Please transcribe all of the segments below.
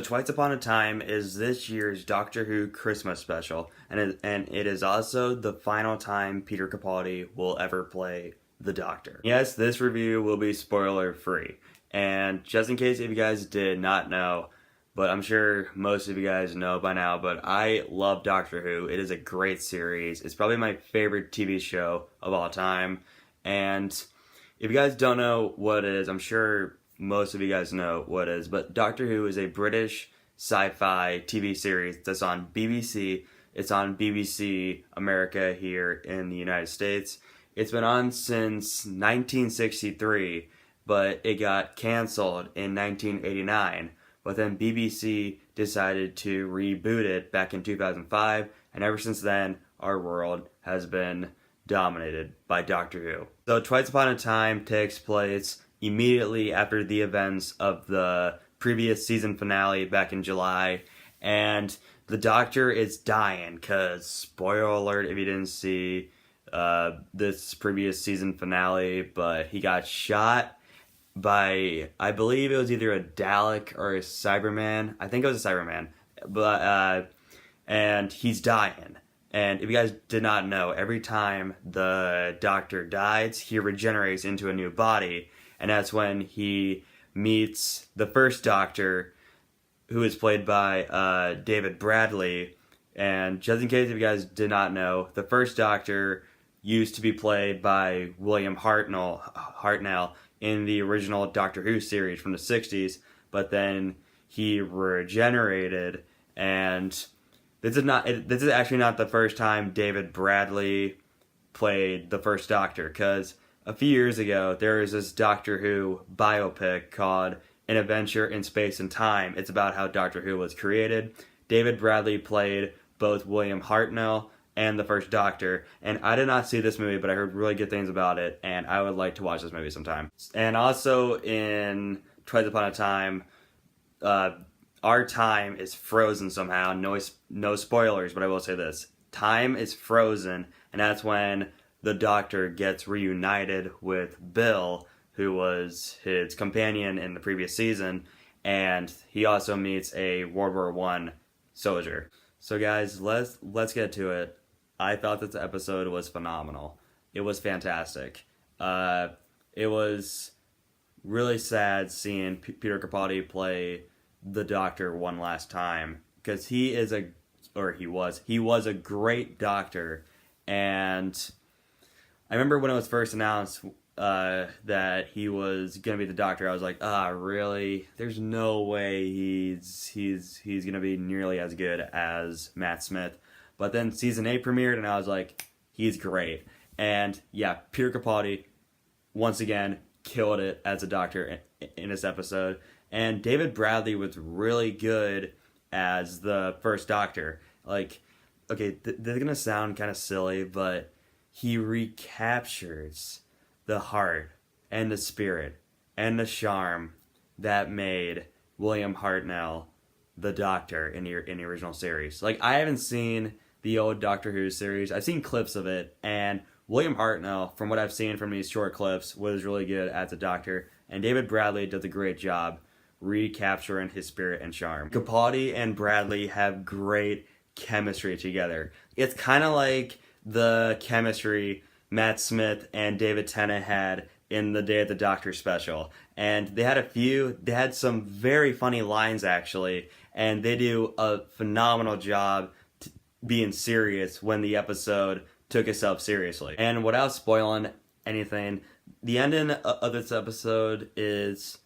Twice Upon a Time is this year's Doctor Who Christmas special, and it is also the final time Peter Capaldi will ever play the Doctor. Yes, this review will be spoiler free, and just in case if you guys did not know, but I'm sure most of you guys know by now, but I love Doctor Who. It is a great series. It's probably my favorite TV show of all time, and if you guys don't know what it is, I'm sure most of you guys know what it is, but Doctor Who is a British sci-fi TV series that's on BBC. It's on BBC America here in the United States. It's been on since 1963, but it got canceled in 1989. But then BBC decided to reboot it back in 2005, and ever since then, our world has been dominated by Doctor Who. So Twice Upon a Time takes place immediately after the events of the previous season finale back in July, and the Doctor is dying, because, spoiler alert if you didn't see this previous season finale, but he got shot by, I believe it was either a Dalek or a Cyberman. I think it was a Cyberman, but and he's dying. And if you guys did not know, every time the Doctor dies, he regenerates into a new body. And that's when he meets the first Doctor, who is played by David Bradley. And just in case if you guys did not know, the first Doctor used to be played by William Hartnell in the original Doctor Who series from the 60s. But then he regenerated, and this is actually not the first time David Bradley played the first Doctor, because a few years ago, there was this Doctor Who biopic called An Adventure in Space and Time. It's about how Doctor Who was created. David Bradley played both William Hartnell and the first Doctor, and I did not see this movie, but I heard really good things about it, and I would like to watch this movie sometime. And also in Twice Upon a Time, our time is frozen somehow. No spoilers, but I will say this. Time is frozen, and that's when the Doctor gets reunited with Bill, who was his companion in the previous season, and he also meets a World War I soldier. So guys, let's get to it. I thought this episode was phenomenal. It was fantastic. It was really sad seeing Peter Capaldi play the Doctor one last time, because he was a great Doctor, and I remember when it was first announced that he was gonna be the Doctor, I was like, really? There's no way he's gonna be nearly as good as Matt Smith. But then season 8 premiered, and I was like, he's great. And yeah, Peter Capaldi once again killed it as a Doctor in this episode. And David Bradley was really good as the first Doctor. Like, okay, this is gonna sound kind of silly, but he recaptures the heart and the spirit and the charm that made William Hartnell the Doctor in the original series. Like, I haven't seen the old Doctor Who series. I've seen clips of it, and William Hartnell, from what I've seen from these short clips, was really good as a Doctor, and David Bradley does a great job recapturing his spirit and charm. Capaldi and Bradley have great chemistry together. It's kind of like the chemistry Matt Smith and David Tennant had in the Day of the Doctor special. And they had some very funny lines, actually, and they do a phenomenal job being serious when the episode took itself seriously. And without spoiling anything, the ending of this episode is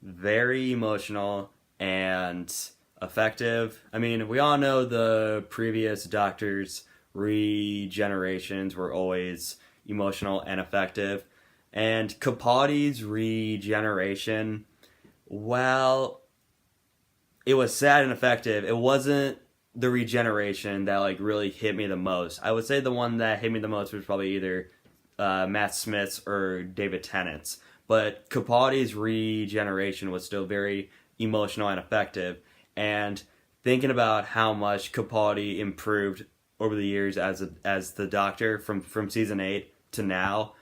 very emotional and effective. I mean, we all know the previous Doctors' regenerations were always emotional and effective, and Capaldi's regeneration, well, it was sad and effective. It wasn't the regeneration that like really hit me the most. I would say the one that hit me the most was probably either Matt Smith's or David Tennant's, but Capaldi's regeneration was still very emotional and effective. And thinking about how much Capaldi improved over the years as the Doctor from season 8 to now,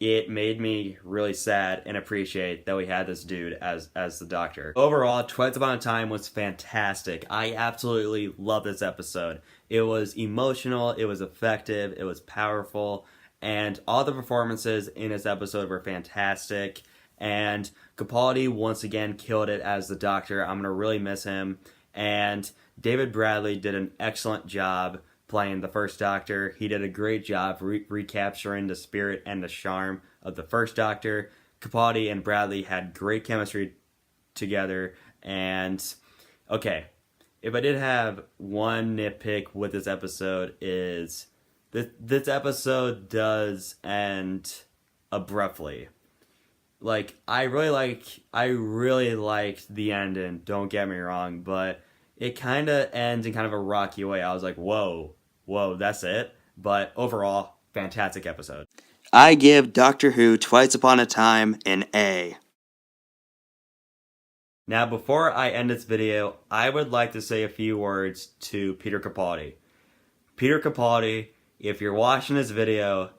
it made me really sad and appreciate that we had this dude as the Doctor. Overall, Twice Upon a Time was fantastic. I absolutely love this episode. It was emotional, it was effective, it was powerful, and all the performances in this episode were fantastic. And Capaldi once again killed it as the Doctor. I'm gonna really miss him. And David Bradley did an excellent job playing the first Doctor. He did a great job recapturing the spirit and the charm of the first Doctor. Capaldi and Bradley had great chemistry together. And okay, if I did have one nitpick with this episode is this episode does end abruptly. Like I really liked the ending, don't get me wrong, but it kind of ends in kind of a rocky way. I was like, whoa, that's it. But overall, fantastic episode. I give Doctor Who Twice Upon a Time an A. Now, before I end this video, I would like to say a few words to Peter Capaldi. Peter Capaldi, if you're watching this video,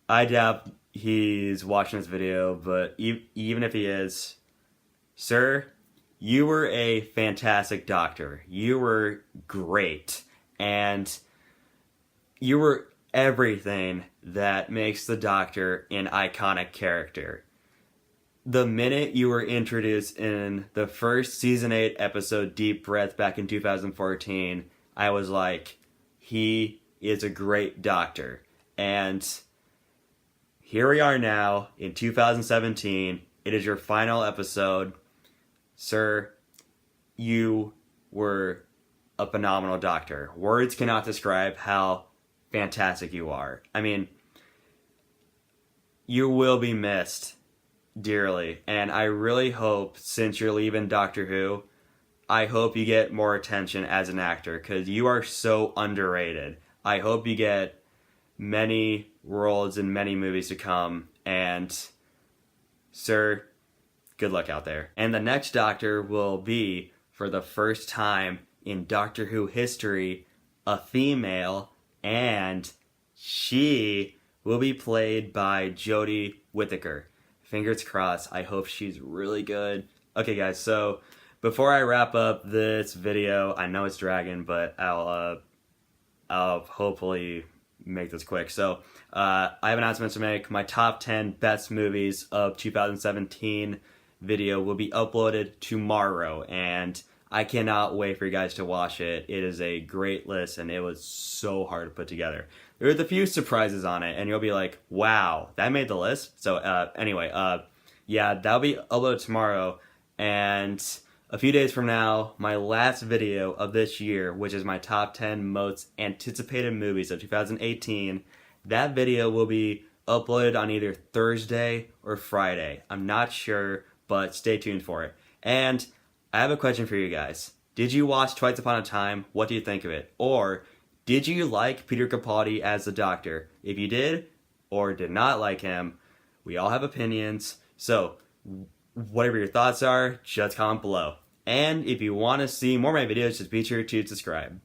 I doubt he's watching this video, but even if he is, sir, you were a fantastic Doctor. You were great. And you were everything that makes the Doctor an iconic character. The minute you were introduced in the first season 8 episode Deep Breath back in 2014, I was like, he is a great Doctor. And here we are now in 2017. It is your final episode. Sir, you were a phenomenal Doctor. Words cannot describe how fantastic you are. I mean, you will be missed dearly, and I really hope, since you're leaving Doctor Who, I hope you get more attention as an actor, because you are so underrated. I hope you get many roles in many movies to come, and sir, good luck out there. And the next Doctor will be, for the first time in Doctor Who history, a female, and she will be played by Jodie Whittaker. Fingers crossed. I hope she's really good. Okay, guys, so before I wrap up this video, I know it's dragging, but I'll hopefully make this quick. So, I have announcements to make. My top 10 best movies of 2017 video will be uploaded tomorrow, and I cannot wait for you guys to watch it. It is a great list, and it was so hard to put together. There was a few surprises on it, and you'll be like, wow, that made the list? So, anyway, yeah, that'll be uploaded tomorrow, and a few days from now, my last video of this year, which is my top 10 most anticipated movies of 2018, that video will be uploaded on either Thursday or Friday. I'm not sure, but stay tuned for it. And I have a question for you guys. Did you watch Twice Upon a Time? What do you think of it? Or did you like Peter Capaldi as the Doctor? If you did or did not like him, we all have opinions. So whatever your thoughts are, just comment below. And if you want to see more of my videos, just be sure to subscribe.